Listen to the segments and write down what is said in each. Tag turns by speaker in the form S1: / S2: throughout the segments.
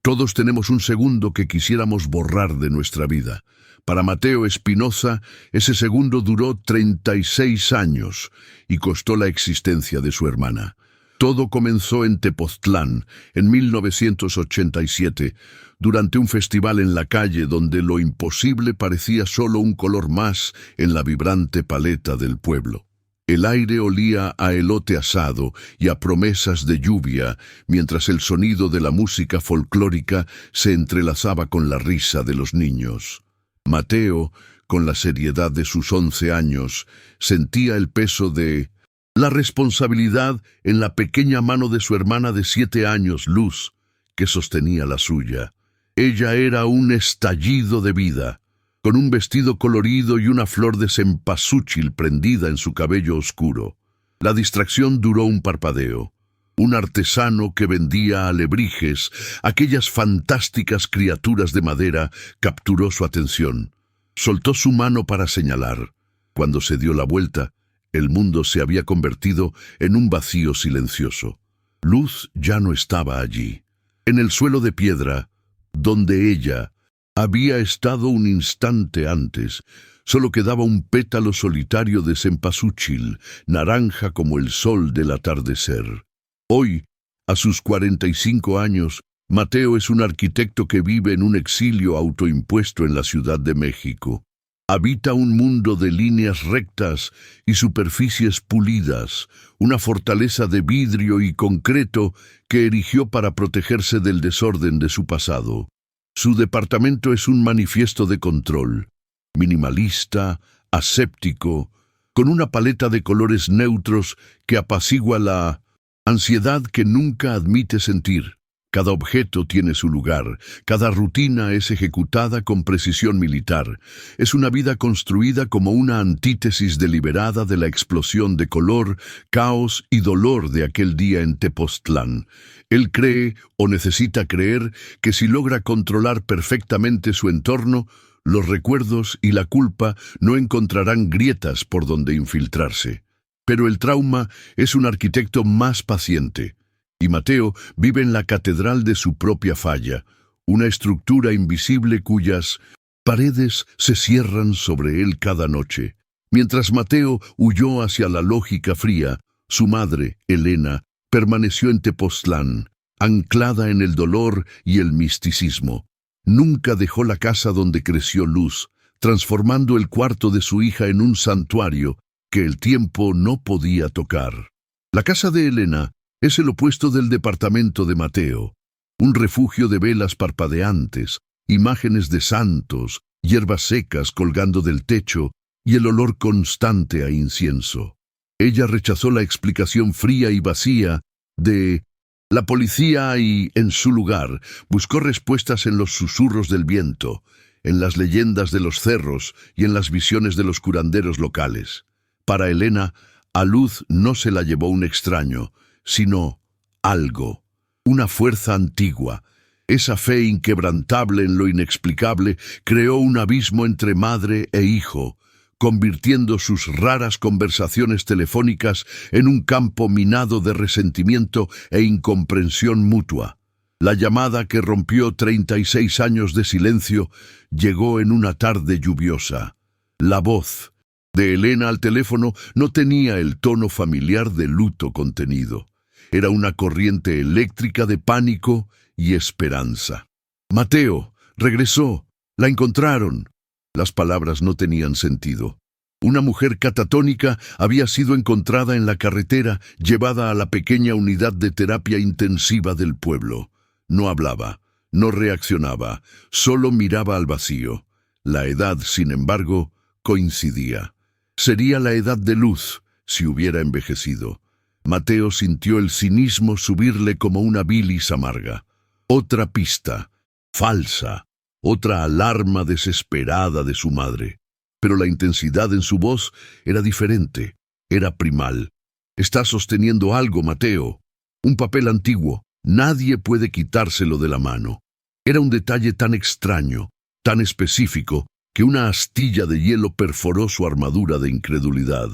S1: Todos tenemos un segundo que quisiéramos borrar de nuestra vida. Para Mateo Espinosa, ese segundo duró 36 años y costó la existencia de su hermana. Todo comenzó en Tepoztlán, en 1987, durante un festival en la calle donde lo imposible parecía solo un color más en la vibrante paleta del pueblo. El aire olía a elote asado y a promesas de lluvia, mientras el sonido de la música folclórica se entrelazaba con la risa de los niños. Mateo, con la seriedad de sus 11 años, sentía el peso de la responsabilidad en la pequeña mano de su hermana de 7 años, Luz, que sostenía la suya. Ella era un estallido de vida, con un vestido colorido y una flor de cempasúchil prendida en su cabello oscuro. La distracción duró un parpadeo. Un artesano que vendía alebrijes, aquellas fantásticas criaturas de madera, capturó su atención. Soltó su mano para señalar. Cuando se dio la vuelta, el mundo se había convertido en un vacío silencioso. Luz ya no estaba allí. En el suelo de piedra, donde ella había estado un instante antes, solo quedaba un pétalo solitario de cempasúchil, naranja como el sol del atardecer. Hoy, a sus 45 años, Mateo es un arquitecto que vive en un exilio autoimpuesto en la Ciudad de México. Habita un mundo de líneas rectas y superficies pulidas, una fortaleza de vidrio y concreto que erigió para protegerse del desorden de su pasado. Su departamento es un manifiesto de control, minimalista, aséptico, con una paleta de colores neutros que apacigua la ansiedad que nunca admite sentir. Cada objeto tiene su lugar, cada rutina es ejecutada con precisión militar. Es una vida construida como una antítesis deliberada de la explosión de color, caos y dolor de aquel día en Tepoztlán. Él cree, o necesita creer, que si logra controlar perfectamente su entorno, los recuerdos y la culpa no encontrarán grietas por donde infiltrarse. Pero el trauma es un arquitecto más paciente. Y Mateo vive en la catedral de su propia falla, una estructura invisible cuyas paredes se cierran sobre él cada noche. Mientras Mateo huyó hacia la lógica fría, su madre, Elena, permaneció en Tepoztlán, anclada en el dolor y el misticismo. Nunca dejó la casa donde creció Luz, transformando el cuarto de su hija en un santuario que el tiempo no podía tocar. La casa de Elena es el opuesto del departamento de Mateo, un refugio de velas parpadeantes, imágenes de santos, hierbas secas colgando del techo y el olor constante a incienso. Ella rechazó la explicación fría y vacía de la policía y, en su lugar, buscó respuestas en los susurros del viento, en las leyendas de los cerros y en las visiones de los curanderos locales. Para Elena, a Luz no se la llevó un extraño, sino algo, una fuerza antigua. Esa fe inquebrantable en lo inexplicable creó un abismo entre madre e hijo, convirtiendo sus raras conversaciones telefónicas en un campo minado de resentimiento e incomprensión mutua. La llamada que rompió 36 años de silencio llegó en una tarde lluviosa. La voz de Elena al teléfono no tenía el tono familiar de luto contenido. Era una corriente eléctrica de pánico y esperanza. «Mateo, regresó, la encontraron». Las palabras no tenían sentido. Una mujer catatónica había sido encontrada en la carretera, llevada a la pequeña unidad de terapia intensiva del pueblo. No hablaba, no reaccionaba, solo miraba al vacío. La edad, sin embargo, coincidía. Sería la edad de Luz, si hubiera envejecido. Mateo sintió el cinismo subirle como una bilis amarga. Otra pista, falsa, otra alarma desesperada de su madre. Pero la intensidad en su voz era diferente, era primal. «Está sosteniendo algo, Mateo. Un papel antiguo. Nadie puede quitárselo de la mano». Era un detalle tan extraño, tan específico, que una astilla de hielo perforó su armadura de incredulidad.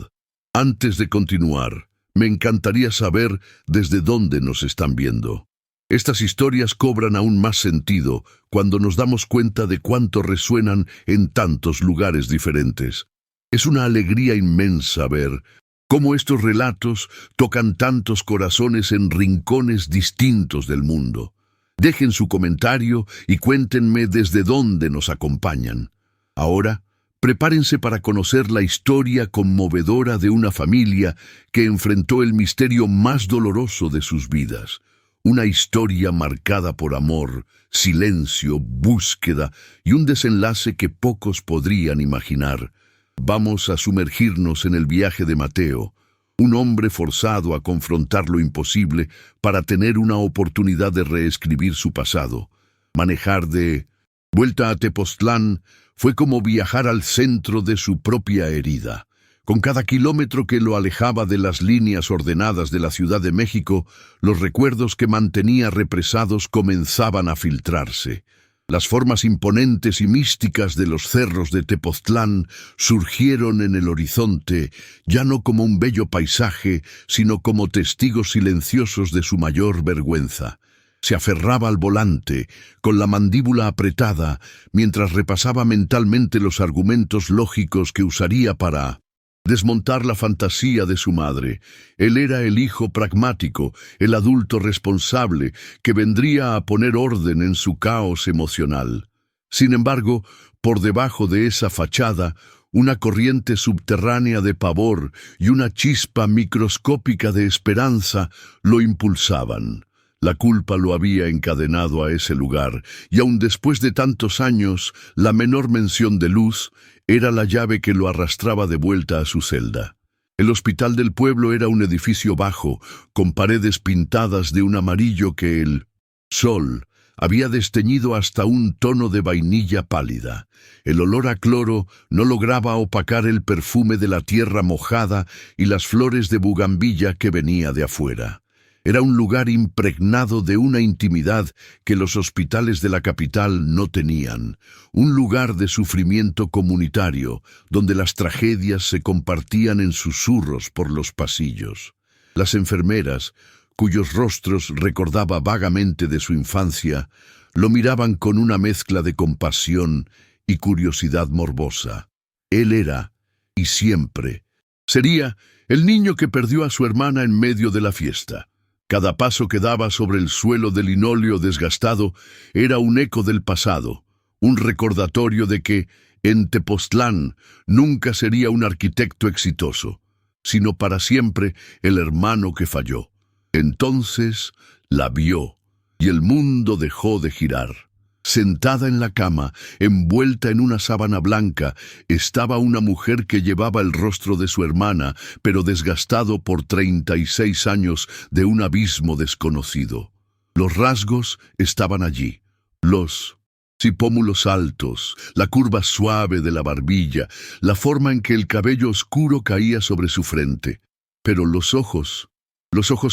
S1: «Antes de continuar, me encantaría saber desde dónde nos están viendo». Estas historias cobran aún más sentido cuando nos damos cuenta de cuánto resuenan en tantos lugares diferentes. Es una alegría inmensa ver cómo estos relatos tocan tantos corazones en rincones distintos del mundo. Dejen su comentario y cuéntenme desde dónde nos acompañan. Ahora, prepárense para conocer la historia conmovedora de una familia que enfrentó el misterio más doloroso de sus vidas. Una historia marcada por amor, silencio, búsqueda y un desenlace que pocos podrían imaginar. Vamos a sumergirnos en el viaje de Mateo, un hombre forzado a confrontar lo imposible para tener una oportunidad de reescribir su pasado. Manejar de vuelta a Tepoztlán fue como viajar al centro de su propia herida. Con cada kilómetro que lo alejaba de las líneas ordenadas de la Ciudad de México, los recuerdos que mantenía represados comenzaban a filtrarse. Las formas imponentes y místicas de los cerros de Tepoztlán surgieron en el horizonte, ya no como un bello paisaje, sino como testigos silenciosos de su mayor vergüenza. Se aferraba al volante, con la mandíbula apretada, mientras repasaba mentalmente los argumentos lógicos que usaría para desmontar la fantasía de su madre. Él era el hijo pragmático, el adulto responsable, que vendría a poner orden en su caos emocional. Sin embargo, por debajo de esa fachada, una corriente subterránea de pavor y una chispa microscópica de esperanza lo impulsaban. La culpa lo había encadenado a ese lugar, y aun después de tantos años, la menor mención de luz era la llave que lo arrastraba de vuelta a su celda. El hospital del pueblo era un edificio bajo, con paredes pintadas de un amarillo que el sol había desteñido hasta un tono de vainilla pálida. El olor a cloro no lograba opacar el perfume de la tierra mojada y las flores de bugambilla que venía de afuera. Era un lugar impregnado de una intimidad que los hospitales de la capital no tenían, un lugar de sufrimiento comunitario, donde las tragedias se compartían en susurros por los pasillos. Las enfermeras, cuyos rostros recordaba vagamente de su infancia, lo miraban con una mezcla de compasión y curiosidad morbosa. Él era, y siempre, sería el niño que perdió a su hermana en medio de la fiesta. Cada paso que daba sobre el suelo de linóleo desgastado era un eco del pasado, un recordatorio de que, en Tepoztlán, nunca sería un arquitecto exitoso, sino para siempre el hermano que falló. Entonces la vio, y el mundo dejó de girar. Sentada en la cama, envuelta en una sábana blanca, estaba una mujer que llevaba el rostro de su hermana, pero desgastado por 36 años de un abismo desconocido. Los rasgos estaban allí, los pómulos altos, la curva suave de la barbilla, la forma en que el cabello oscuro caía sobre su frente. Pero los ojos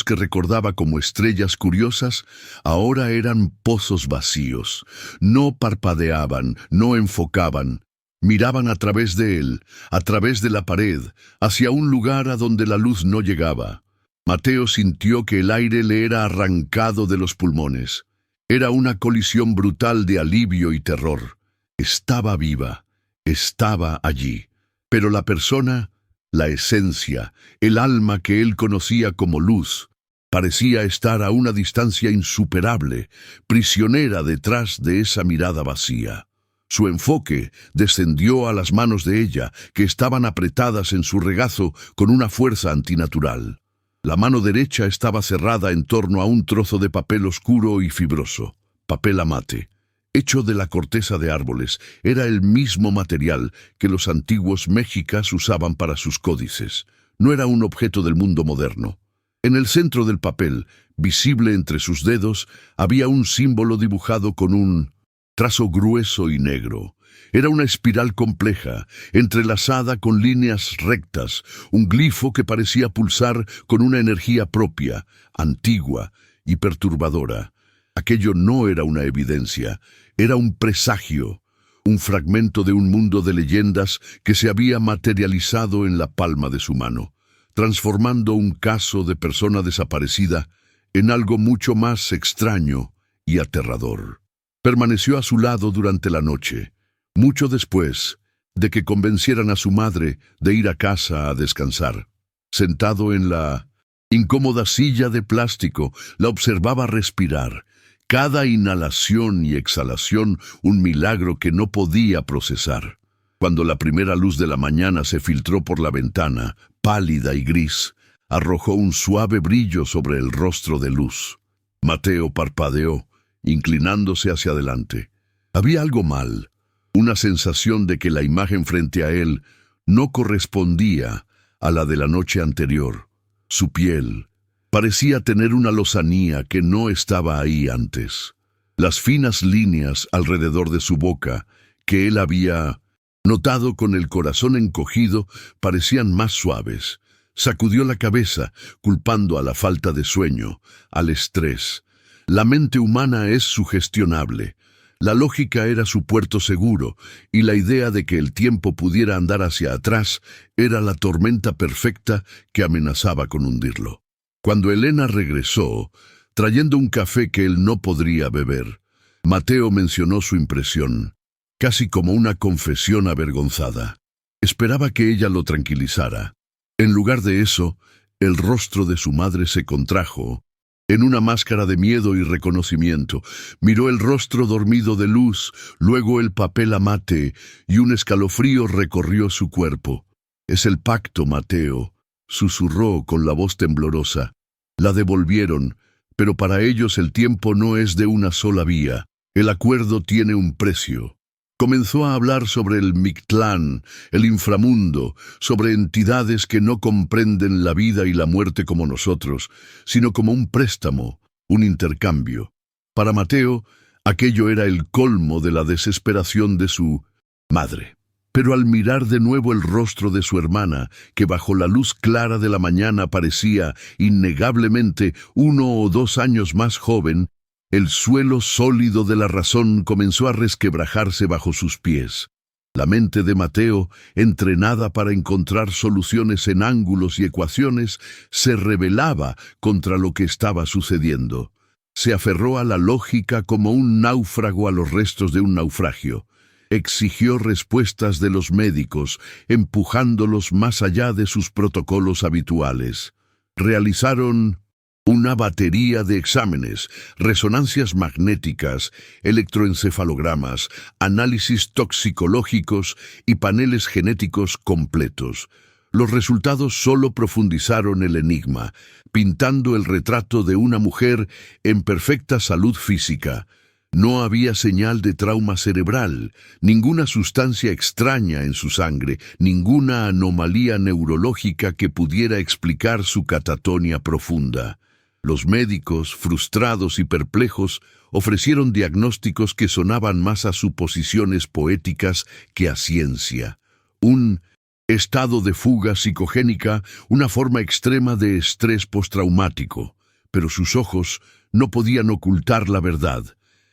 S1: que recordaba como estrellas curiosas, ahora eran pozos vacíos. No parpadeaban, no enfocaban. Miraban a través de él, a través de la pared, hacia un lugar a donde la luz no llegaba. Mateo sintió que el aire le era arrancado de los pulmones. Era una colisión brutal de alivio y terror. Estaba viva, estaba allí. Pero la persona, la esencia, el alma que él conocía como luz, parecía estar a una distancia insuperable, prisionera detrás de esa mirada vacía. Su enfoque descendió a las manos de ella, que estaban apretadas en su regazo con una fuerza antinatural. La mano derecha estaba cerrada en torno a un trozo de papel oscuro y fibroso, papel amate. Hecho de la corteza de árboles, era el mismo material que los antiguos mexicas usaban para sus códices. No era un objeto del mundo moderno. En el centro del papel, visible entre sus dedos, había un símbolo dibujado con un trazo grueso y negro. Era una espiral compleja, entrelazada con líneas rectas, un glifo que parecía pulsar con una energía propia, antigua y perturbadora. Aquello no era una evidencia, era un presagio, un fragmento de un mundo de leyendas que se había materializado en la palma de su mano, transformando un caso de persona desaparecida en algo mucho más extraño y aterrador. Permaneció a su lado durante la noche, mucho después de que convencieran a su madre de ir a casa a descansar. Sentado en la incómoda silla de plástico, la observaba respirar. Cada inhalación y exhalación un milagro que no podía procesar. Cuando la primera luz de la mañana se filtró por la ventana, pálida y gris, arrojó un suave brillo sobre el rostro de Luz. Mateo parpadeó, inclinándose hacia adelante. Había algo mal, una sensación de que la imagen frente a él no correspondía a la de la noche anterior. Su piel parecía tener una lozanía que no estaba ahí antes. Las finas líneas alrededor de su boca, que él había notado con el corazón encogido, parecían más suaves. Sacudió la cabeza, culpando a la falta de sueño, al estrés. La mente humana es sugestionable. La lógica era su puerto seguro, y la idea de que el tiempo pudiera andar hacia atrás era la tormenta perfecta que amenazaba con hundirlo. Cuando Elena regresó, trayendo un café que él no podría beber, Mateo mencionó su impresión, casi como una confesión avergonzada. Esperaba que ella lo tranquilizara. En lugar de eso, el rostro de su madre se contrajo, en una máscara de miedo y reconocimiento. Miró el rostro dormido de Luz, luego el papel a mate, y un escalofrío recorrió su cuerpo. «Es el pacto, Mateo», susurró con la voz temblorosa. La devolvieron, pero para ellos el tiempo no es de una sola vía. El acuerdo tiene un precio. Comenzó a hablar sobre el Mictlán, el inframundo, sobre entidades que no comprenden la vida y la muerte como nosotros, sino como un préstamo, un intercambio. Para Mateo, aquello era el colmo de la desesperación de su madre. Pero al mirar de nuevo el rostro de su hermana, que bajo la luz clara de la mañana parecía innegablemente 1 o 2 años más joven, el suelo sólido de la razón comenzó a resquebrajarse bajo sus pies. La mente de Mateo, entrenada para encontrar soluciones en ángulos y ecuaciones, se rebelaba contra lo que estaba sucediendo. Se aferró a la lógica como un náufrago a los restos de un naufragio. Exigió respuestas de los médicos, empujándolos más allá de sus protocolos habituales. Realizaron una batería de exámenes, resonancias magnéticas, electroencefalogramas, análisis toxicológicos y paneles genéticos completos. Los resultados solo profundizaron el enigma, pintando el retrato de una mujer en perfecta salud física. No había señal de trauma cerebral, ninguna sustancia extraña en su sangre, ninguna anomalía neurológica que pudiera explicar su catatonia profunda. Los médicos, frustrados y perplejos, ofrecieron diagnósticos que sonaban más a suposiciones poéticas que a ciencia. Un estado de fuga psicogénica, una forma extrema de estrés postraumático. Pero sus ojos no podían ocultar la verdad.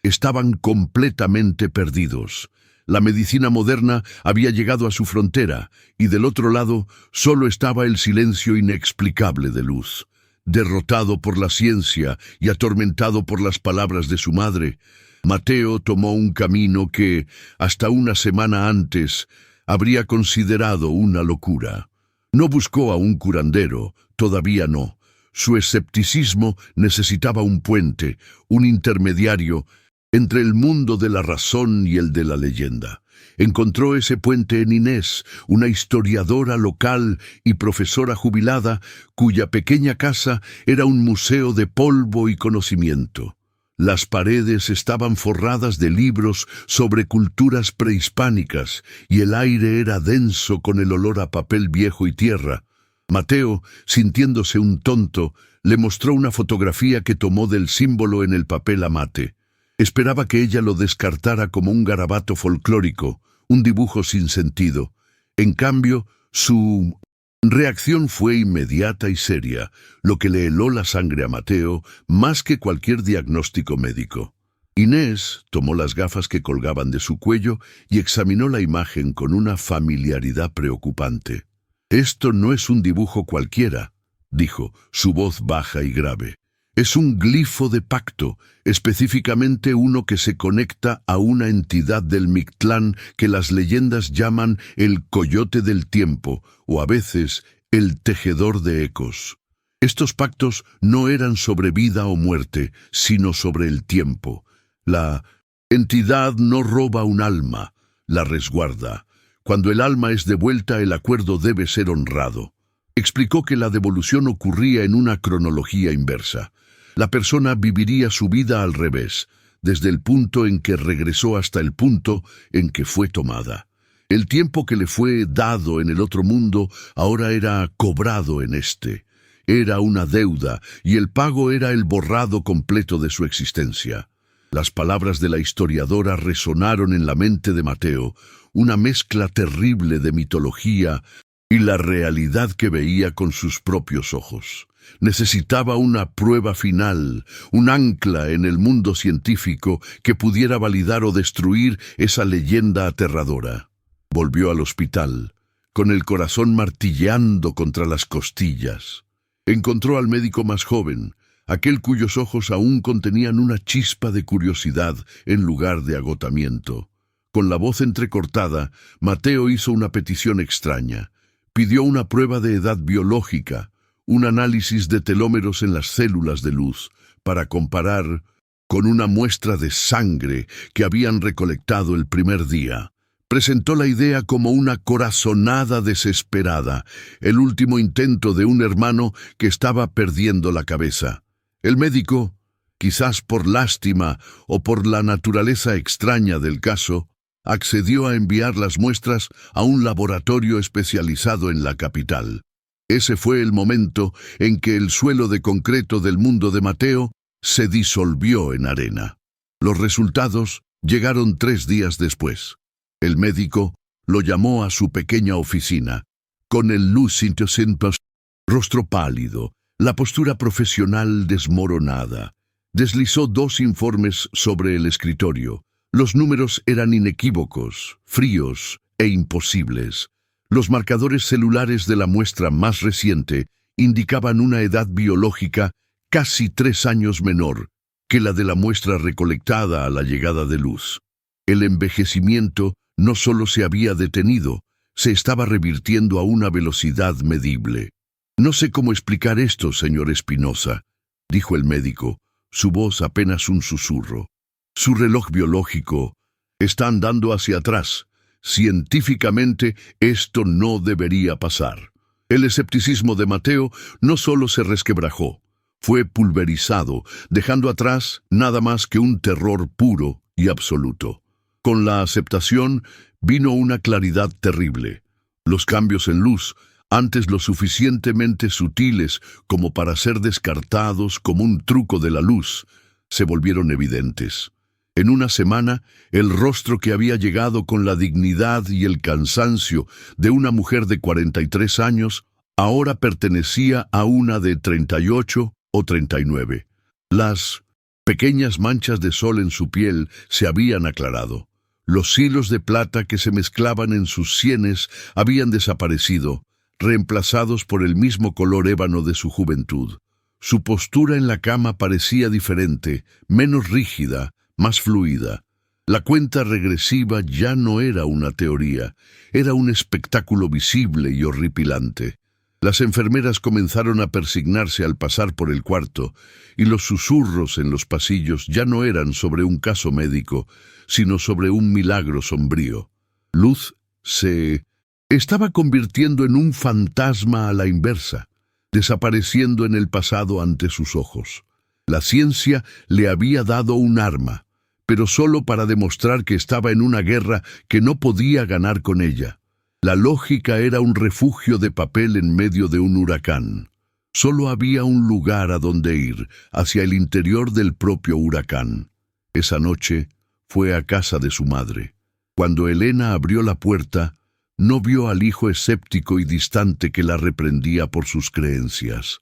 S1: Estaban completamente perdidos. La medicina moderna había llegado a su frontera, y del otro lado solo estaba el silencio inexplicable de Luz. Derrotado por la ciencia y atormentado por las palabras de su madre, Mateo tomó un camino que, hasta una semana antes, habría considerado una locura. No buscó a un curandero, todavía no. Su escepticismo necesitaba un puente, un intermediario, entre el mundo de la razón y el de la leyenda. Encontró ese puente en Inés, una historiadora local y profesora jubilada, cuya pequeña casa era un museo de polvo y conocimiento. Las paredes estaban forradas de libros sobre culturas prehispánicas, y el aire era denso con el olor a papel viejo y tierra. Mateo, sintiéndose un tonto, le mostró una fotografía que tomó del símbolo en el papel amate. Esperaba que ella lo descartara como un garabato folclórico, un dibujo sin sentido. En cambio, su reacción fue inmediata y seria, lo que le heló la sangre a Mateo más que cualquier diagnóstico médico. Inés tomó las gafas que colgaban de su cuello y examinó la imagen con una familiaridad preocupante. «Esto no es un dibujo cualquiera», dijo, su voz baja y grave. Es un glifo de pacto, específicamente uno que se conecta a una entidad del Mictlán que las leyendas llaman el Coyote del Tiempo, o a veces el Tejedor de Ecos. Estos pactos no eran sobre vida o muerte, sino sobre el tiempo. La entidad no roba un alma, la resguarda. Cuando el alma es devuelta, el acuerdo debe ser honrado. Explicó que la devolución ocurría en una cronología inversa. La persona viviría su vida al revés, desde el punto en que regresó hasta el punto en que fue tomada. El tiempo que le fue dado en el otro mundo ahora era cobrado en este. Era una deuda, y el pago era el borrado completo de su existencia. Las palabras de la historiadora resonaron en la mente de Mateo, una mezcla terrible de mitología y la realidad que veía con sus propios ojos. Necesitaba una prueba final, un ancla en el mundo científico que pudiera validar o destruir esa leyenda aterradora. Volvió al hospital, con el corazón martilleando contra las costillas. Encontró al médico más joven, aquel cuyos ojos aún contenían una chispa de curiosidad en lugar de agotamiento. Con la voz entrecortada, Mateo hizo una petición extraña. Pidió una prueba de edad biológica, un análisis de telómeros en las células de luz, para comparar con una muestra de sangre que habían recolectado el primer día. Presentó la idea como una corazonada desesperada, el último intento de un hermano que estaba perdiendo la cabeza. El médico, quizás por lástima o por la naturaleza extraña del caso, accedió a enviar las muestras a un laboratorio especializado en la capital. Ese fue el momento en que el suelo de concreto del mundo de Mateo se disolvió en arena. Los resultados llegaron 3 días después. El médico lo llamó a su pequeña oficina, con el lúcido rostro pálido, la postura profesional desmoronada. Deslizó 2 informes sobre el escritorio. Los números eran inequívocos, fríos e imposibles. Los marcadores celulares de la muestra más reciente indicaban una edad biológica casi 3 años menor que la de la muestra recolectada a la llegada de luz. El envejecimiento no solo se había detenido, se estaba revirtiendo a una velocidad medible. «No sé cómo explicar esto, señor Espinosa», dijo el médico, su voz apenas un susurro. «Su reloj biológico está andando hacia atrás. Científicamente, esto no debería pasar». El escepticismo de Mateo no solo se resquebrajó, fue pulverizado, dejando atrás nada más que un terror puro y absoluto. Con la aceptación vino una claridad terrible. Los cambios en luz, antes lo suficientemente sutiles como para ser descartados como un truco de la luz, se volvieron evidentes. En una semana, el rostro que había llegado con la dignidad y el cansancio de una mujer de 43 años, ahora pertenecía a una de 38 o 39. Las pequeñas manchas de sol en su piel se habían aclarado. Los hilos de plata que se mezclaban en sus sienes habían desaparecido, reemplazados por el mismo color ébano de su juventud. Su postura en la cama parecía diferente, menos rígida, más fluida. La cuenta regresiva ya no era una teoría, era un espectáculo visible y horripilante. Las enfermeras comenzaron a persignarse al pasar por el cuarto, y los susurros en los pasillos ya no eran sobre un caso médico, sino sobre un milagro sombrío. Luz se estaba convirtiendo en un fantasma a la inversa, desapareciendo en el pasado ante sus ojos. La ciencia le había dado un arma, pero solo para demostrar que estaba en una guerra que no podía ganar con ella. La lógica era un refugio de papel en medio de un huracán. Solo había un lugar a donde ir, hacia el interior del propio huracán. Esa noche fue a casa de su madre. Cuando Elena abrió la puerta, no vio al hijo escéptico y distante que la reprendía por sus creencias.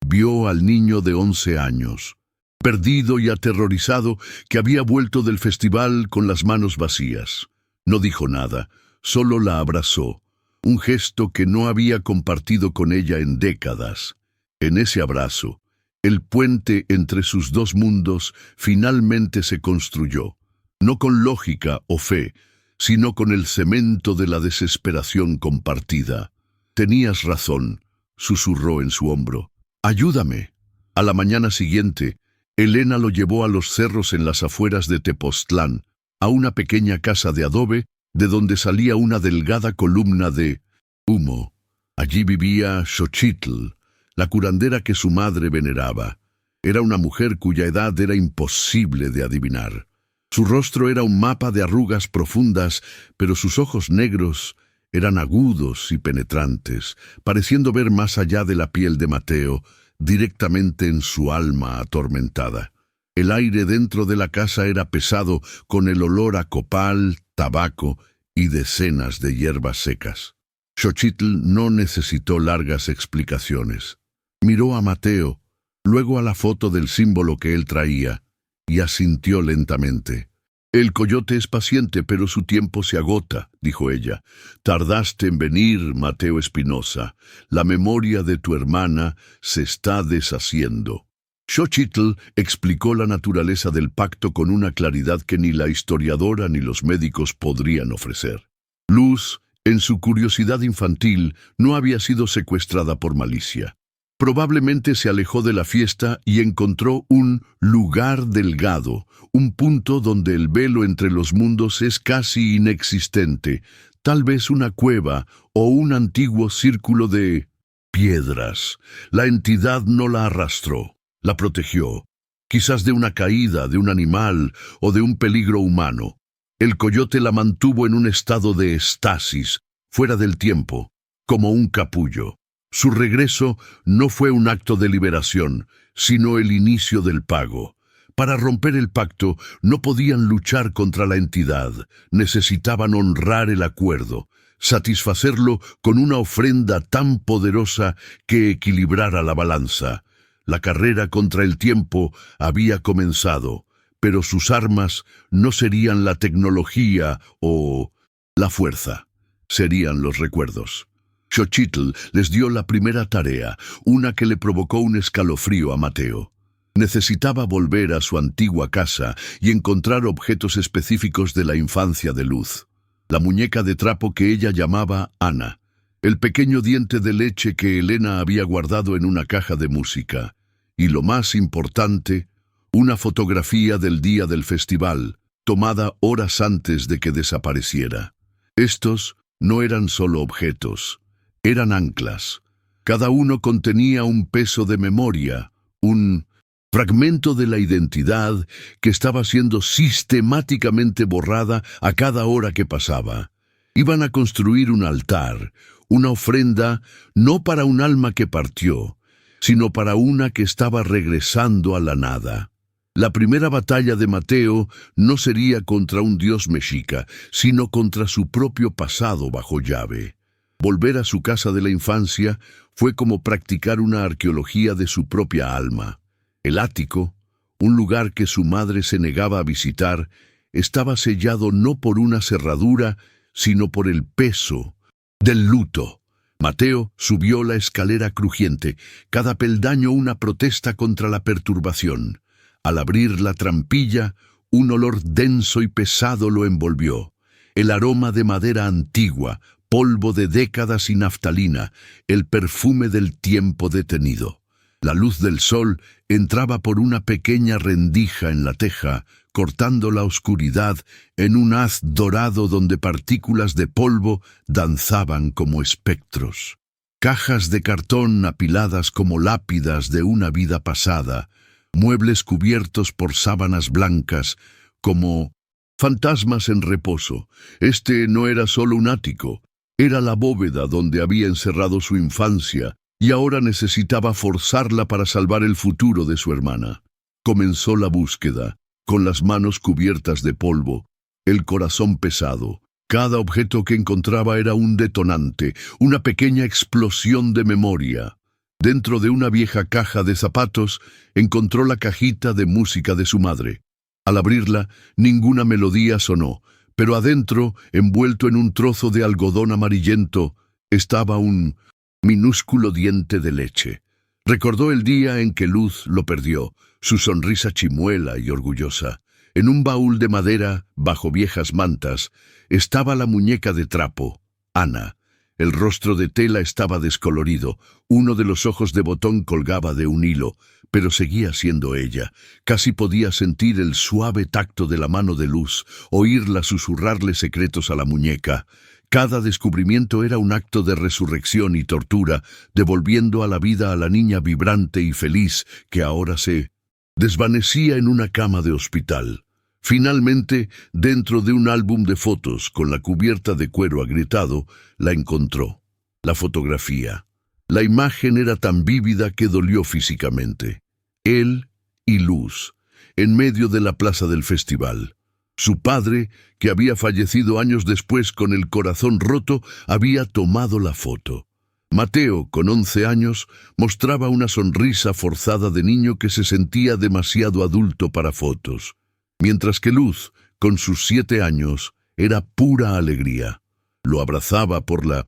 S1: Vio al niño de 11 años, perdido y aterrorizado, que había vuelto del festival con las manos vacías. No dijo nada, solo la abrazó, un gesto que no había compartido con ella en décadas. En ese abrazo, El puente entre sus dos mundos finalmente se construyó, no con lógica o fe, sino con el cemento de la desesperación compartida. «Tenías razón», susurró en su hombro. «Ayúdame». A la mañana siguiente, Elena lo llevó a los cerros en las afueras de Tepoztlán, a una pequeña casa de adobe, de donde salía una delgada columna de humo. Allí vivía Xochitl, la curandera que su madre veneraba. Era una mujer cuya edad era imposible de adivinar. Su rostro era un mapa de arrugas profundas, pero sus ojos negros eran agudos y penetrantes, pareciendo ver más allá de la piel de Mateo, directamente en su alma atormentada. El aire dentro de la casa era pesado, con el olor a copal, tabaco y decenas de hierbas secas. Xochitl no necesitó largas explicaciones. Miró a Mateo, luego a la foto del símbolo que él traía, y asintió lentamente. «El coyote es paciente, pero su tiempo se agota», dijo ella. «Tardaste en venir, Mateo Espinosa. La memoria de tu hermana se está deshaciendo». Xochitl explicó la naturaleza del pacto con una claridad que ni la historiadora ni los médicos podrían ofrecer. Luz, en su curiosidad infantil, no había sido secuestrada por malicia. Probablemente se alejó de la fiesta y encontró un lugar delgado, un punto donde el velo entre los mundos es casi inexistente, tal vez una cueva o un antiguo círculo de piedras. La entidad no la arrastró, la protegió, quizás de una caída, de un animal o de un peligro humano. El coyote la mantuvo en un estado de estasis, fuera del tiempo, como un capullo. Su regreso no fue un acto de liberación, sino el inicio del pago. Para romper el pacto, no podían luchar contra la entidad, necesitaban honrar el acuerdo, satisfacerlo con una ofrenda tan poderosa que equilibrara la balanza. La carrera contra el tiempo había comenzado, pero sus armas no serían la tecnología o la fuerza, serían los recuerdos. Xochitl les dio la primera tarea, una que le provocó un escalofrío a Mateo. Necesitaba volver a su antigua casa y encontrar objetos específicos de la infancia de Luz. La muñeca de trapo que ella llamaba Ana, el pequeño diente de leche que Elena había guardado en una caja de música, y lo más importante, una fotografía del día del festival, tomada horas antes de que desapareciera. Estos no eran solo objetos, eran anclas. Cada uno contenía un peso de memoria, un fragmento de la identidad que estaba siendo sistemáticamente borrada a cada hora que pasaba. Iban a construir un altar, una ofrenda, no para un alma que partió, sino para una que estaba regresando a la nada. La primera batalla de Mateo no sería contra un dios mexica, sino contra su propio pasado bajo llave. Volver a su casa de la infancia fue como practicar una arqueología de su propia alma. El ático, un lugar que su madre se negaba a visitar, estaba sellado no por una cerradura, sino por el peso del luto. Mateo subió la escalera crujiente, cada peldaño una protesta contra la perturbación. Al abrir la trampilla, un olor denso y pesado lo envolvió. El aroma de madera antigua, polvo de décadas y naftalina, el perfume del tiempo detenido. La luz del sol entraba por una pequeña rendija en la teja, cortando la oscuridad en un haz dorado donde partículas de polvo danzaban como espectros. Cajas de cartón apiladas como lápidas de una vida pasada, muebles cubiertos por sábanas blancas, como fantasmas en reposo. Este no era solo un ático, era la bóveda donde había encerrado su infancia, y ahora necesitaba forzarla para salvar el futuro de su hermana. Comenzó la búsqueda, con las manos cubiertas de polvo, el corazón pesado. Cada objeto que encontraba era un detonante, una pequeña explosión de memoria. Dentro de una vieja caja de zapatos, encontró la cajita de música de su madre. Al abrirla, ninguna melodía sonó, pero adentro, envuelto en un trozo de algodón amarillento, estaba un minúsculo diente de leche. Recordó el día en que Luz lo perdió, su sonrisa chimuela y orgullosa. En un baúl de madera, bajo viejas mantas, estaba la muñeca de trapo, Ana. El rostro de tela estaba descolorido, uno de los ojos de botón colgaba de un hilo, pero seguía siendo ella. Casi podía sentir el suave tacto de la mano de Luz, oírla susurrarle secretos a la muñeca. Cada descubrimiento era un acto de resurrección y tortura, devolviendo a la vida a la niña vibrante y feliz que ahora se desvanecía en una cama de hospital. Finalmente, dentro de un álbum de fotos con la cubierta de cuero agrietado, la encontró. La fotografía. La imagen era tan vívida que dolió físicamente. Él y Luz, en medio de la plaza del festival. Su padre, que había fallecido años después con el corazón roto, había tomado la foto. Mateo, con 11 años, mostraba una sonrisa forzada de niño que se sentía demasiado adulto para fotos, mientras que Luz, con sus 7 años, era pura alegría. Lo abrazaba por la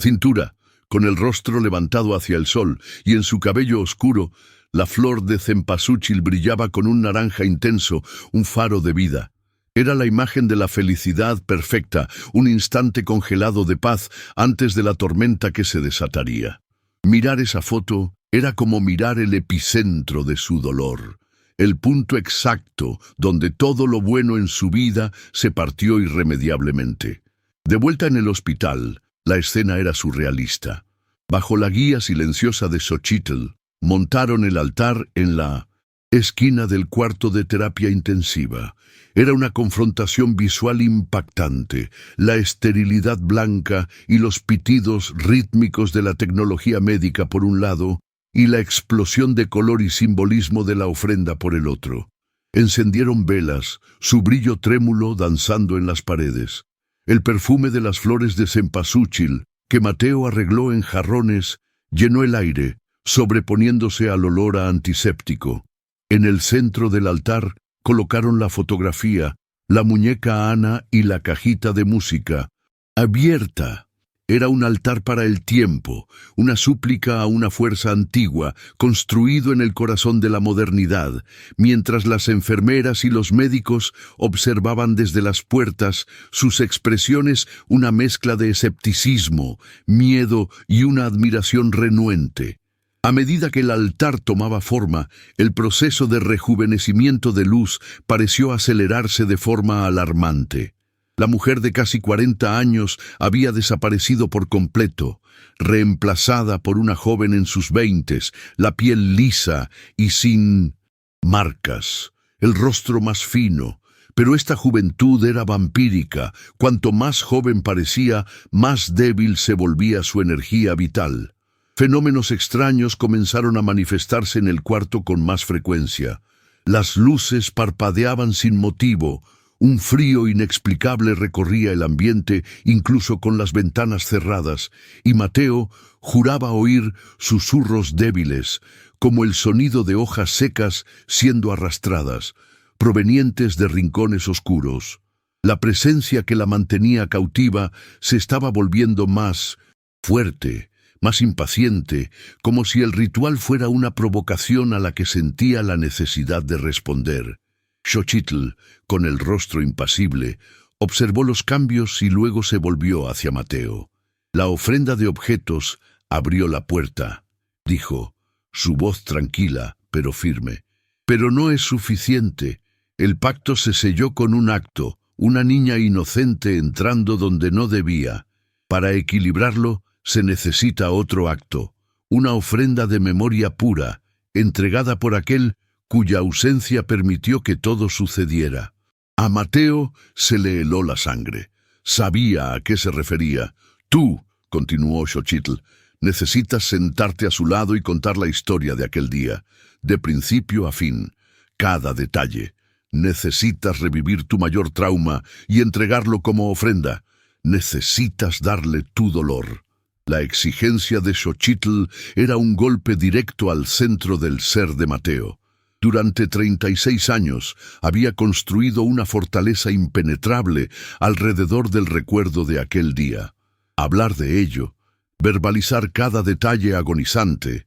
S1: cintura, con el rostro levantado hacia el sol, y en su cabello oscuro, la flor de cempasúchil brillaba con un naranja intenso, un faro de vida. Era la imagen de la felicidad perfecta, un instante congelado de paz antes de la tormenta que se desataría. Mirar esa foto era como mirar el epicentro de su dolor, el punto exacto donde todo lo bueno en su vida se partió irremediablemente. De vuelta en el hospital, la escena era surrealista. Bajo la guía silenciosa de Xochitl, montaron el altar en la esquina del cuarto de terapia intensiva. Era una confrontación visual impactante, la esterilidad blanca y los pitidos rítmicos de la tecnología médica por un lado, y la explosión de color y simbolismo de la ofrenda por el otro. Encendieron velas, su brillo trémulo danzando en las paredes. El perfume de las flores de cempasúchil, que Mateo arregló en jarrones, llenó el aire, sobreponiéndose al olor a antiséptico. En el centro del altar colocaron la fotografía, la muñeca Ana y la cajita de música. Abierta. Era un altar para el tiempo, una súplica a una fuerza antigua, construido en el corazón de la modernidad, mientras las enfermeras y los médicos observaban desde las puertas, sus expresiones una mezcla de escepticismo, miedo y una admiración renuente. A medida que el altar tomaba forma, el proceso de rejuvenecimiento de Luz pareció acelerarse de forma alarmante. La mujer de casi 40 años había desaparecido por completo, reemplazada por una joven en sus 20s, la piel lisa y sin marcas, el rostro más fino. Pero esta juventud era vampírica. Cuanto más joven parecía, más débil se volvía su energía vital. Fenómenos extraños comenzaron a manifestarse en el cuarto con más frecuencia. Las luces parpadeaban sin motivo. Un frío inexplicable recorría el ambiente, incluso con las ventanas cerradas, y Mateo juraba oír susurros débiles, como el sonido de hojas secas siendo arrastradas, provenientes de rincones oscuros. La presencia que la mantenía cautiva se estaba volviendo más fuerte, más impaciente, como si el ritual fuera una provocación a la que sentía la necesidad de responder. Xochitl, con el rostro impasible, observó los cambios y luego se volvió hacia Mateo. La ofrenda de objetos abrió la puerta. Dijo, su voz tranquila, pero firme. Pero no es suficiente. El pacto se selló con un acto, una niña inocente entrando donde no debía. Para equilibrarlo, se necesita otro acto, una ofrenda de memoria pura, entregada por aquel cuya ausencia permitió que todo sucediera. A Mateo se le heló la sangre. Sabía a qué se refería. Tú, continuó Xochitl, necesitas sentarte a su lado y contar la historia de aquel día, de principio a fin, cada detalle. Necesitas revivir tu mayor trauma y entregarlo como ofrenda. Necesitas darle tu dolor. La exigencia de Xochitl era un golpe directo al centro del ser de Mateo. Durante 36 años había construido una fortaleza impenetrable alrededor del recuerdo de aquel día. Hablar de ello, verbalizar cada detalle agonizante,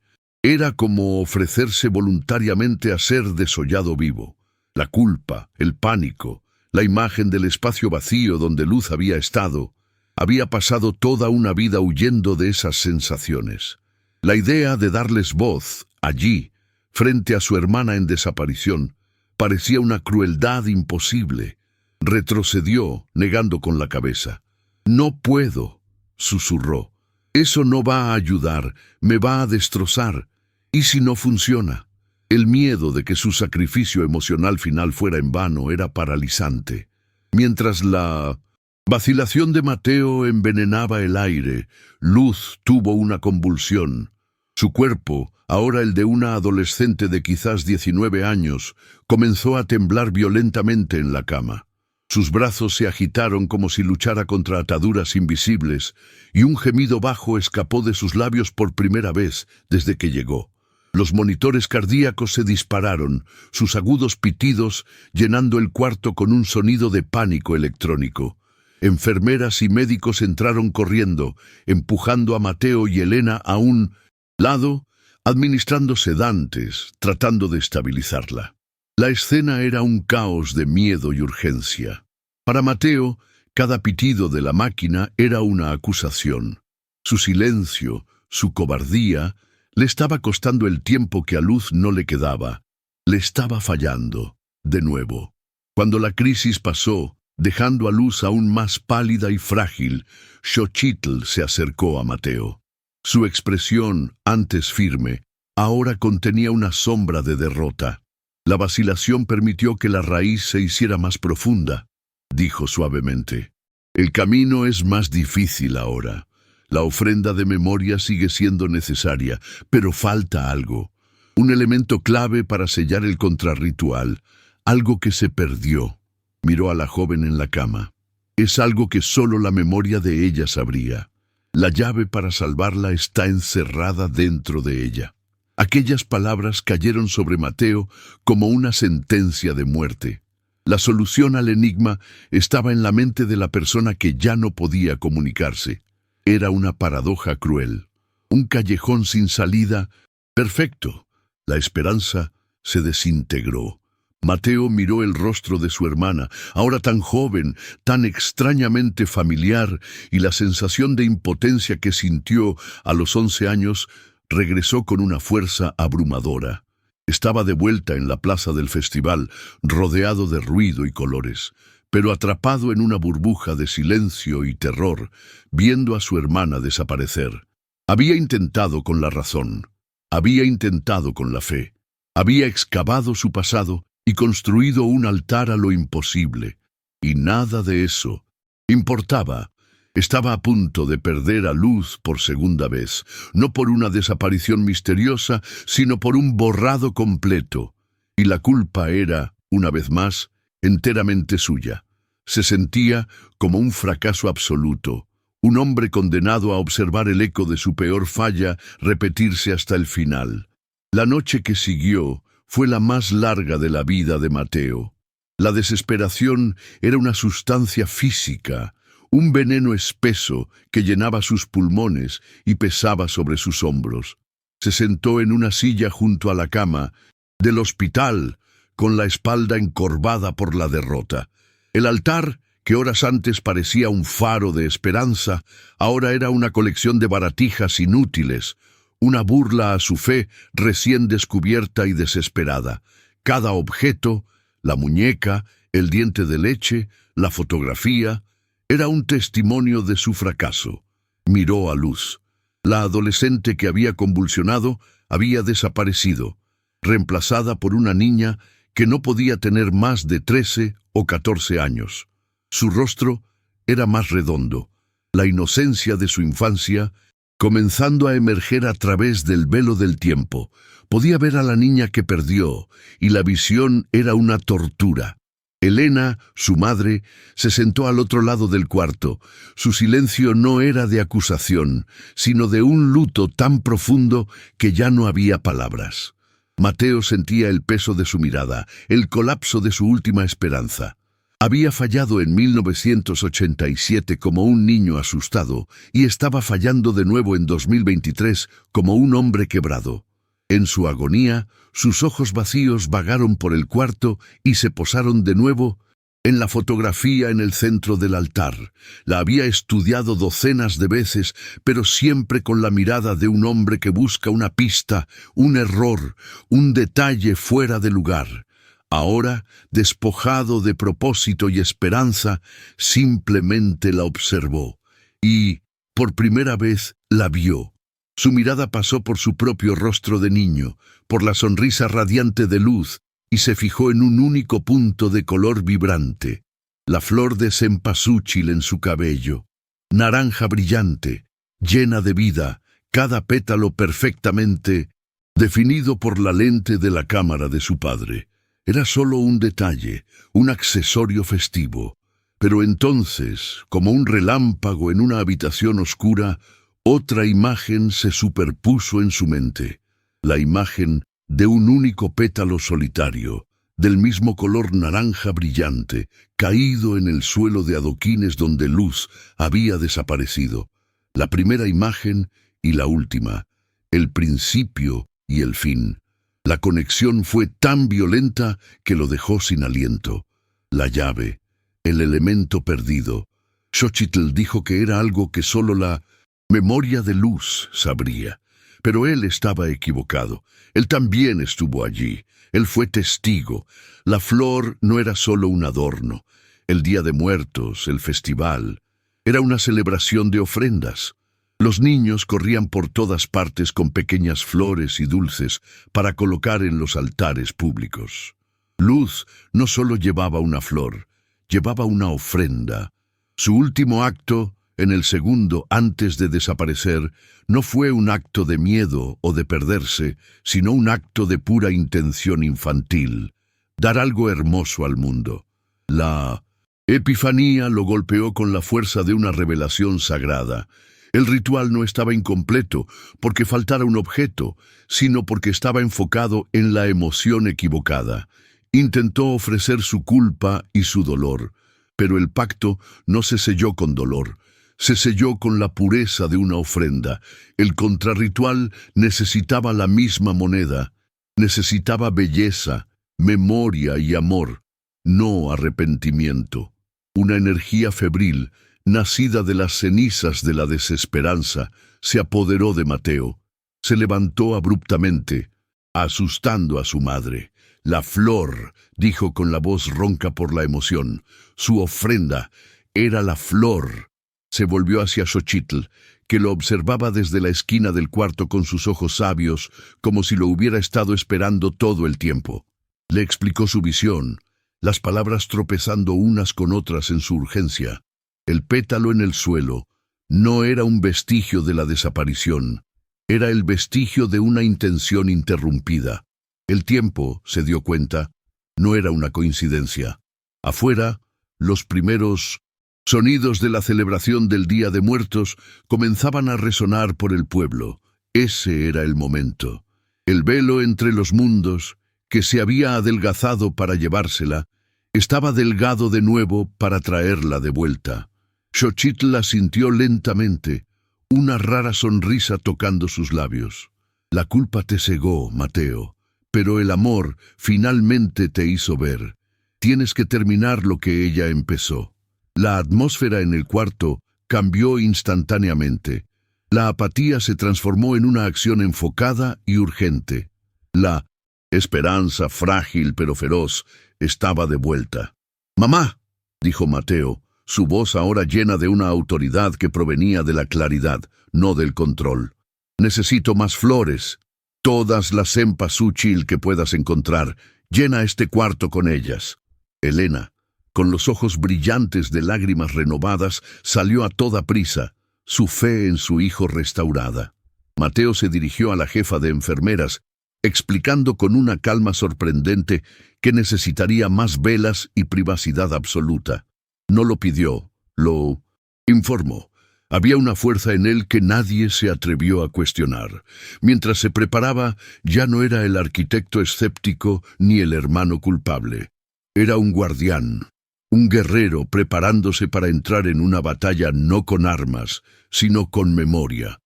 S1: Era como ofrecerse voluntariamente a ser desollado vivo. La culpa, el pánico, la imagen del espacio vacío donde Luz había estado, había pasado toda una vida huyendo de esas sensaciones. La idea de darles voz, allí, frente a su hermana en desaparición, parecía una crueldad imposible. Retrocedió, negando con la cabeza. «No puedo», susurró. «Eso no va a ayudar, me va a destrozar. ¿Y si no funciona?» El miedo de que su sacrificio emocional final fuera en vano era paralizante. Mientras la vacilación de Mateo envenenaba el aire, Luz tuvo una convulsión. Su cuerpo, ahora el de una adolescente de quizás 19 años, comenzó a temblar violentamente en la cama. Sus brazos se agitaron como si luchara contra ataduras invisibles, y un gemido bajo escapó de sus labios por primera vez desde que llegó. Los monitores cardíacos se dispararon, sus agudos pitidos llenando el cuarto con un sonido de pánico electrónico. Enfermeras y médicos entraron corriendo, empujando a Mateo y Elena a un lado, administrando sedantes, tratando de estabilizarla. La escena era un caos de miedo y urgencia. Para Mateo, cada pitido de la máquina era una acusación. Su silencio, su cobardía, le estaba costando el tiempo que a Luz no le quedaba. Le estaba fallando, de nuevo. Cuando la crisis pasó, dejando a Luz aún más pálida y frágil, Xochitl se acercó a Mateo. Su expresión, antes firme, ahora contenía una sombra de derrota. La vacilación permitió que la raíz se hiciera más profunda, dijo suavemente. El camino es más difícil ahora. La ofrenda de memoria sigue siendo necesaria, pero falta algo. Un elemento clave para sellar el contrarritual, algo que se perdió. Miró a la joven en la cama. Es algo que solo la memoria de ella sabría. La llave para salvarla está encerrada dentro de ella. Aquellas palabras cayeron sobre Mateo como una sentencia de muerte. La solución al enigma estaba en la mente de la persona que ya no podía comunicarse. Era una paradoja cruel, un callejón sin salida. Perfecto. La esperanza se desintegró. Mateo miró el rostro de su hermana, ahora tan joven, tan extrañamente familiar, y la sensación de impotencia que sintió a los 11 años regresó con una fuerza abrumadora. Estaba de vuelta en la plaza del festival, rodeado de ruido y colores, pero atrapado en una burbuja de silencio y terror, viendo a su hermana desaparecer. Había intentado con la razón, había intentado con la fe, había excavado su pasado y construido un altar a lo imposible, y nada de eso importaba. Estaba a punto de perder a Luz por segunda vez, no por una desaparición misteriosa, sino por un borrado completo, y la culpa era, una vez más, enteramente suya. Se sentía como un fracaso absoluto, un hombre condenado a observar el eco de su peor falla repetirse hasta el final. La noche que siguió fue la más larga de la vida de Mateo. La desesperación era una sustancia física, un veneno espeso que llenaba sus pulmones y pesaba sobre sus hombros. Se sentó en una silla junto a la cama del hospital, con la espalda encorvada por la derrota. El altar, que horas antes parecía un faro de esperanza, ahora era una colección de baratijas inútiles, una burla a su fe recién descubierta y desesperada. Cada objeto, la muñeca, el diente de leche, la fotografía, era un testimonio de su fracaso. Miró a Luz. La adolescente que había convulsionado había desaparecido, reemplazada por una niña que no podía tener más de 13 o 14 años. Su rostro era más redondo, la inocencia de su infancia comenzando a emerger a través del velo del tiempo. Podía ver a la niña que perdió, y la visión era una tortura. Elena, su madre, se sentó al otro lado del cuarto. Su silencio no era de acusación, sino de un luto tan profundo que ya no había palabras. Mateo sentía el peso de su mirada, el colapso de su última esperanza. Había fallado en 1987 como un niño asustado y estaba fallando de nuevo en 2023 como un hombre quebrado. En su agonía, sus ojos vacíos vagaron por el cuarto y se posaron de nuevo en la fotografía en el centro del altar. La había estudiado docenas de veces, pero siempre con la mirada de un hombre que busca una pista, un error, un detalle fuera de lugar. Ahora, despojado de propósito y esperanza, simplemente la observó y, por primera vez, la vio. Su mirada pasó por su propio rostro de niño, por la sonrisa radiante de luz, y se fijó en un único punto de color vibrante, la flor de cempasúchil en su cabello, naranja brillante, llena de vida, cada pétalo perfectamente definido por la lente de la cámara de su padre. Era solo un detalle, un accesorio festivo. Pero entonces, como un relámpago en una habitación oscura, otra imagen se superpuso en su mente, la imagen de un único pétalo solitario, del mismo color naranja brillante, caído en el suelo de adoquines donde Luz había desaparecido. La primera imagen y la última, el principio y el fin. La conexión fue tan violenta que lo dejó sin aliento. La llave, el elemento perdido. Xochitl dijo que era algo que solo la memoria de Luz sabría. Pero él estaba equivocado. Él también estuvo allí. Él fue testigo. La flor no era solo un adorno. El Día de Muertos, el festival, era una celebración de ofrendas. Los niños corrían por todas partes con pequeñas flores y dulces para colocar en los altares públicos. Luz no solo llevaba una flor, llevaba una ofrenda. Su último acto, en el segundo antes de desaparecer, no fue un acto de miedo o de perderse, sino un acto de pura intención infantil, dar algo hermoso al mundo. La epifanía lo golpeó con la fuerza de una revelación sagrada. El ritual no estaba incompleto porque faltara un objeto, sino porque estaba enfocado en la emoción equivocada. Intentó ofrecer su culpa y su dolor, pero el pacto no se selló con dolor. Se selló con la pureza de una ofrenda. El contrarritual necesitaba la misma moneda, necesitaba belleza, memoria y amor, no arrepentimiento. Una energía febril, nacida de las cenizas de la desesperanza, se apoderó de Mateo. Se levantó abruptamente, asustando a su madre. La flor, dijo con la voz ronca por la emoción. Su ofrenda era la flor. Se volvió hacia Xochitl, que lo observaba desde la esquina del cuarto con sus ojos sabios, como si lo hubiera estado esperando todo el tiempo. Le explicó su visión, las palabras tropezando unas con otras en su urgencia. El pétalo en el suelo no era un vestigio de la desaparición, era el vestigio de una intención interrumpida. El tiempo, se dio cuenta, no era una coincidencia. Afuera, los primeros sonidos de la celebración del Día de Muertos comenzaban a resonar por el pueblo. Ese era el momento. El velo entre los mundos, que se había adelgazado para llevársela, estaba delgado de nuevo para traerla de vuelta. Xochitl la sintió lentamente, una rara sonrisa tocando sus labios. La culpa te cegó, Mateo, pero el amor finalmente te hizo ver. Tienes que terminar lo que ella empezó. La atmósfera en el cuarto cambió instantáneamente. La apatía se transformó en una acción enfocada y urgente. La esperanza, frágil pero feroz, estaba de vuelta. «Mamá», dijo Mateo, su voz ahora llena de una autoridad que provenía de la claridad, no del control. «Necesito más flores. Todas las cempasúchil que puedas encontrar. Llena este cuarto con ellas». Elena, con los ojos brillantes de lágrimas renovadas, salió a toda prisa, su fe en su hijo restaurada. Mateo se dirigió a la jefa de enfermeras, explicando con una calma sorprendente que necesitaría más velas y privacidad absoluta. No lo pidió, lo informó. Había una fuerza en él que nadie se atrevió a cuestionar. Mientras se preparaba, ya no era el arquitecto escéptico ni el hermano culpable. Era un guardián, un guerrero preparándose para entrar en una batalla no con armas, sino con memoria.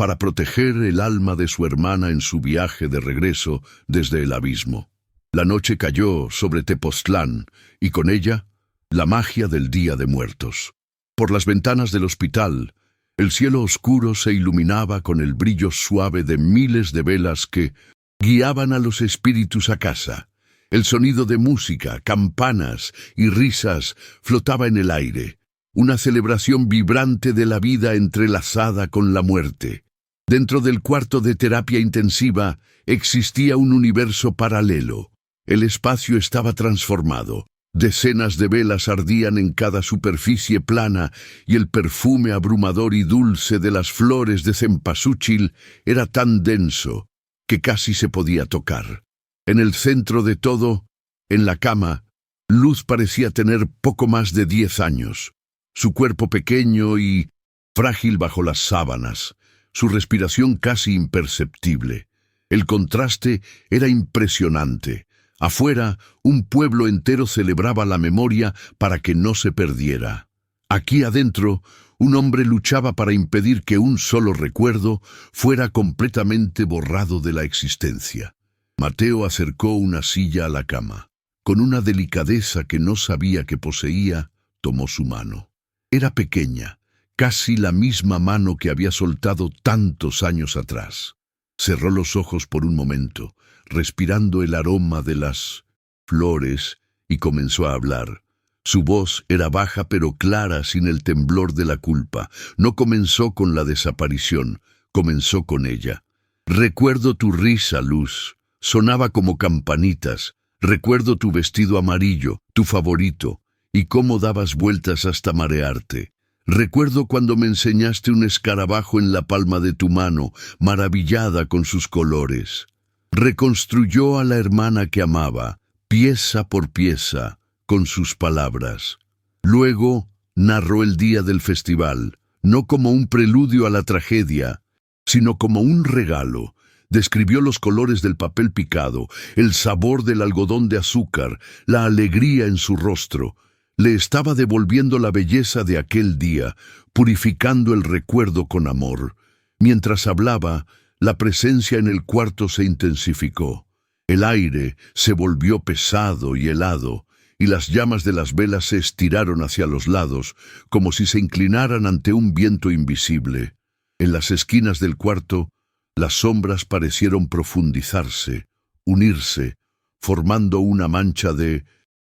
S1: para proteger el alma de su hermana en su viaje de regreso desde el abismo. La noche cayó sobre Tepoztlán y con ella la magia del Día de Muertos. Por las ventanas del hospital, el cielo oscuro se iluminaba con el brillo suave de miles de velas que guiaban a los espíritus a casa. El sonido de música, campanas y risas flotaba en el aire, una celebración vibrante de la vida entrelazada con la muerte. Dentro del cuarto de terapia intensiva existía un universo paralelo. El espacio estaba transformado. Decenas de velas ardían en cada superficie plana y el perfume abrumador y dulce de las flores de cempasúchil era tan denso que casi se podía tocar. En el centro de todo, en la cama, Luz parecía tener poco más de 10 años. Su cuerpo pequeño y frágil bajo las sábanas, su respiración casi imperceptible. El contraste era impresionante. Afuera, un pueblo entero celebraba la memoria para que no se perdiera. Aquí adentro, un hombre luchaba para impedir que un solo recuerdo fuera completamente borrado de la existencia. Mateo acercó una silla a la cama. Con una delicadeza que no sabía que poseía, tomó su mano. Era pequeña, casi la misma mano que había soltado tantos años atrás. Cerró los ojos por un momento, respirando el aroma de las flores, y comenzó a hablar. Su voz era baja pero clara, sin el temblor de la culpa. No comenzó con la desaparición, comenzó con ella. Recuerdo tu risa, Luz. Sonaba como campanitas. Recuerdo tu vestido amarillo, tu favorito, y cómo dabas vueltas hasta marearte. Recuerdo cuando me enseñaste un escarabajo en la palma de tu mano, maravillada con sus colores. Reconstruyó a la hermana que amaba, pieza por pieza, con sus palabras. Luego narró el día del festival, no como un preludio a la tragedia, sino como un regalo. Describió los colores del papel picado, el sabor del algodón de azúcar, la alegría en su rostro. Le estaba devolviendo la belleza de aquel día, purificando el recuerdo con amor. Mientras hablaba, la presencia en el cuarto se intensificó. El aire se volvió pesado y helado, y las llamas de las velas se estiraron hacia los lados, como si se inclinaran ante un viento invisible. En las esquinas del cuarto, las sombras parecieron profundizarse, unirse, formando una mancha de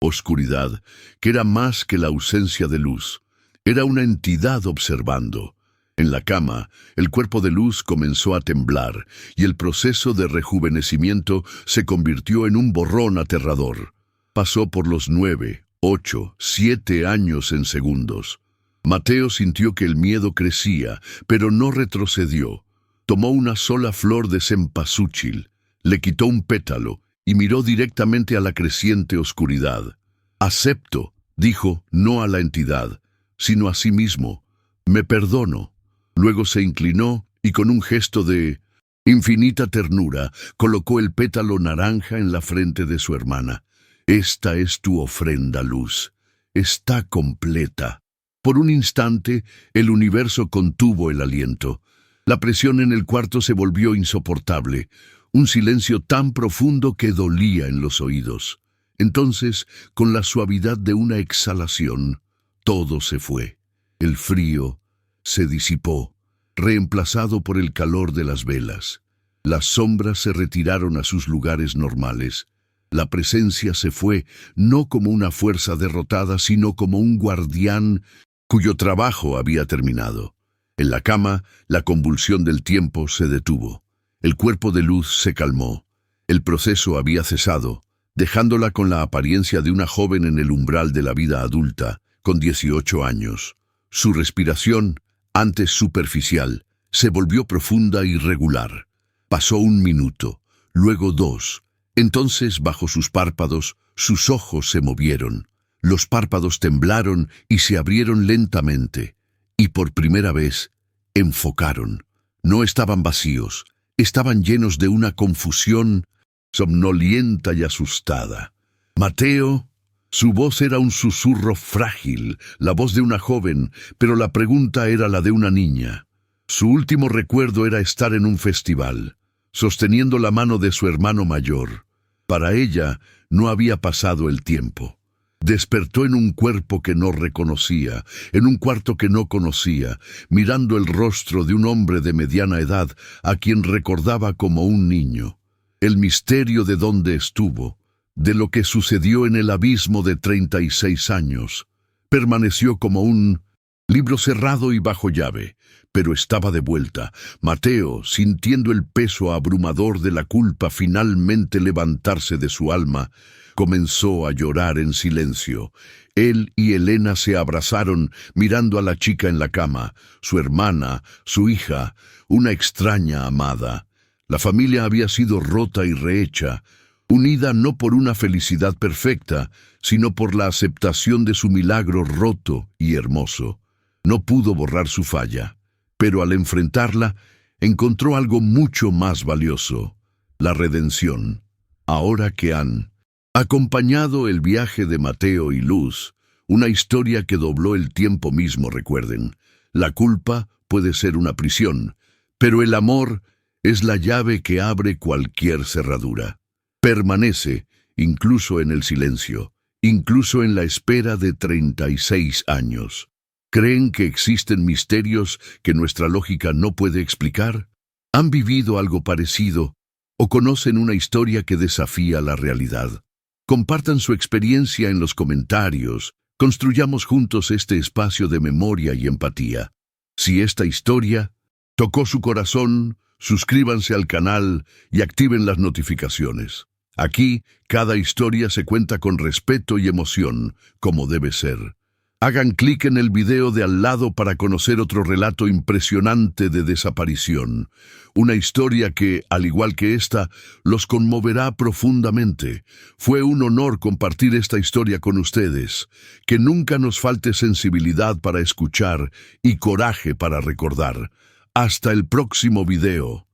S1: oscuridad que era más que la ausencia de luz. Era una entidad observando. En la cama, el cuerpo de Luz comenzó a temblar y el proceso de rejuvenecimiento se convirtió en un borrón aterrador. Pasó por los 9, 8, 7 años en segundos. Mateo sintió que el miedo crecía, pero no retrocedió. Tomó una sola flor de cempasúchil, le quitó un pétalo y miró directamente a la creciente oscuridad. «Acepto», dijo, no a la entidad, sino a sí mismo. «Me perdono». Luego se inclinó y con un gesto de infinita ternura colocó el pétalo naranja en la frente de su hermana. «Esta es tu ofrenda, Luz. Está completa». Por un instante, el universo contuvo el aliento. La presión en el cuarto se volvió insoportable, un silencio tan profundo que dolía en los oídos. Entonces, con la suavidad de una exhalación, todo se fue. El frío se disipó, reemplazado por el calor de las velas. Las sombras se retiraron a sus lugares normales. La presencia se fue, no como una fuerza derrotada, sino como un guardián cuyo trabajo había terminado. En la cama, la convulsión del tiempo se detuvo. El cuerpo de Luz se calmó. El proceso había cesado, dejándola con la apariencia de una joven en el umbral de la vida adulta, con 18 años. Su respiración, antes superficial, se volvió profunda y regular. Pasó 1 minuto, luego 2. Entonces, bajo sus párpados, sus ojos se movieron. Los párpados temblaron y se abrieron lentamente. Y por primera vez, enfocaron. No estaban vacíos, estaban llenos de una confusión somnolienta y asustada. «Mateo». Su voz era un susurro frágil, la voz de una joven, pero la pregunta era la de una niña. Su último recuerdo era estar en un festival, sosteniendo la mano de su hermano mayor. Para ella no había pasado el tiempo. Despertó en un cuerpo que no reconocía, en un cuarto que no conocía, mirando el rostro de un hombre de mediana edad a quien recordaba como un niño. El misterio de dónde estuvo, de lo que sucedió en el abismo de 36 años, permaneció como un libro cerrado y bajo llave, pero estaba de vuelta. Mateo, sintiendo el peso abrumador de la culpa finalmente levantarse de su alma, comenzó a llorar en silencio. Él y Elena se abrazaron mirando a la chica en la cama, su hermana, su hija, una extraña amada. La familia había sido rota y rehecha, unida no por una felicidad perfecta, sino por la aceptación de su milagro roto y hermoso. No pudo borrar su falla, pero al enfrentarla, encontró algo mucho más valioso: la redención. Ahora que han acompañado el viaje de Mateo y Luz, una historia que dobló el tiempo mismo, recuerden. La culpa puede ser una prisión, pero el amor es la llave que abre cualquier cerradura. Permanece, incluso en el silencio, incluso en la espera de 36 años. ¿Creen que existen misterios que nuestra lógica no puede explicar? ¿Han vivido algo parecido o conocen una historia que desafía la realidad? Compartan su experiencia en los comentarios. Construyamos juntos este espacio de memoria y empatía. Si esta historia tocó su corazón, suscríbanse al canal y activen las notificaciones. Aquí, cada historia se cuenta con respeto y emoción, como debe ser. Hagan clic en el video de al lado para conocer otro relato impresionante de desaparición. Una historia que, al igual que esta, los conmoverá profundamente. Fue un honor compartir esta historia con ustedes. Que nunca nos falte sensibilidad para escuchar y coraje para recordar. Hasta el próximo video.